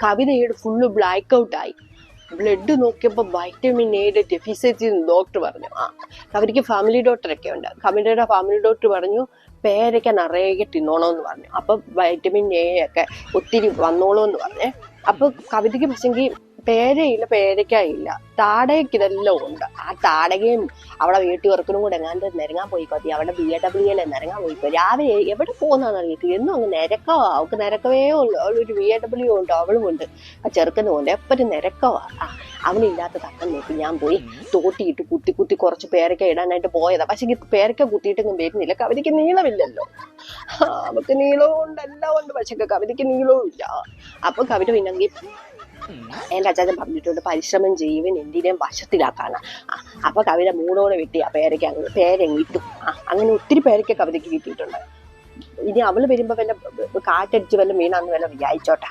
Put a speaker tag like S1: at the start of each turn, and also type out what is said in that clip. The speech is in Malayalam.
S1: കവിതയുടെ ഫുള്ള് ബ്ലാക്ക് ഔട്ടായി. ബ്ലഡ് നോക്കിയപ്പോൾ വൈറ്റമിൻ എയുടെ ഡെഫിഷ്യൻസി ഡോക്ടർ പറഞ്ഞു. കവിതയ്ക്ക് ഫാമിലി ഡോക്ടറൊക്കെ ഉണ്ട്. കവിതയുടെ ഫാമിലി ഡോക്ടർ പറഞ്ഞു പേരയ്ക്ക നിറയെ തിന്നോണമെന്ന് പറഞ്ഞു. അപ്പൊ വൈറ്റമിൻ എ ഒക്കെ ഒത്തിരി വന്നോളൂന്ന് പറഞ്ഞേ. അപ്പൊ കവിതയ്ക്ക് പക്ഷെങ്കിൽ പേരയില്ല, പേരയ്ക്കായില്ല, താടകയ്ക്ക് ഇതെല്ലാം ഉണ്ട്. ആ താടകയും അവിടെ വീട്ടിൽ ഉറക്കനും കൂടെ എങ്ങാണ്ട് നിരങ്ങാൻ പോയിക്കോത്തി. അവിടെ BAWL നിരങ്ങാൻ പോയിക്കോ. രാവിലെ എവിടെ പോകുന്നതെന്ന് അറിയത്തില്ല. എന്നും അങ്ങ് നിരക്കവാ. അവൾക്ക് നിരക്കവേ ഉള്ളു. അവളൊരു BAW ഉണ്ട്, അവളും ഉണ്ട്. ആ ചെറുക്കനും ഉണ്ട്. എപ്പോഴും നിരക്കവാ. അവനില്ലാത്ത തക്കം നോക്കി ഞാൻ പോയി തോട്ടിയിട്ട് കുത്തി കുറച്ച് പേരയ്ക്ക ഇടാനായിട്ട് പോയതാ. പക്ഷെ പേരയ്ക്ക കുത്തിയിട്ടൊന്നും വരുന്നില്ല. കവിതയ്ക്ക് നീളമില്ലല്ലോ. അവൾക്ക് നീളവും ഉണ്ട്, എല്ലാം ഉണ്ട്. പക്ഷെ കവിതയ്ക്ക് നീളവും ഇല്ല. അപ്പൊ കവിത പിന്നെങ്കിൽ എൻ്റെ അച്ചാച്ചൻ പറഞ്ഞിട്ടുണ്ട് പരിശ്രമം ചെയ്യുവൻ എന്തിനേയും വശത്തിലാക്കാണ്. അപ്പൊ കവിത മൂടോടെ വെട്ടി ആ പേരങ്ങിട്ടു. അങ്ങനെ ഒത്തിരി പേരയ്ക്ക് കവിതയ്ക്ക് കിട്ടിയിട്ടുണ്ട്. ഇനി അവള് വരുമ്പോ വല്ല കാറ്റടിച്ച് വല്ല വീണാന്ന് വല്ല വിചാരിച്ചോട്ടെ.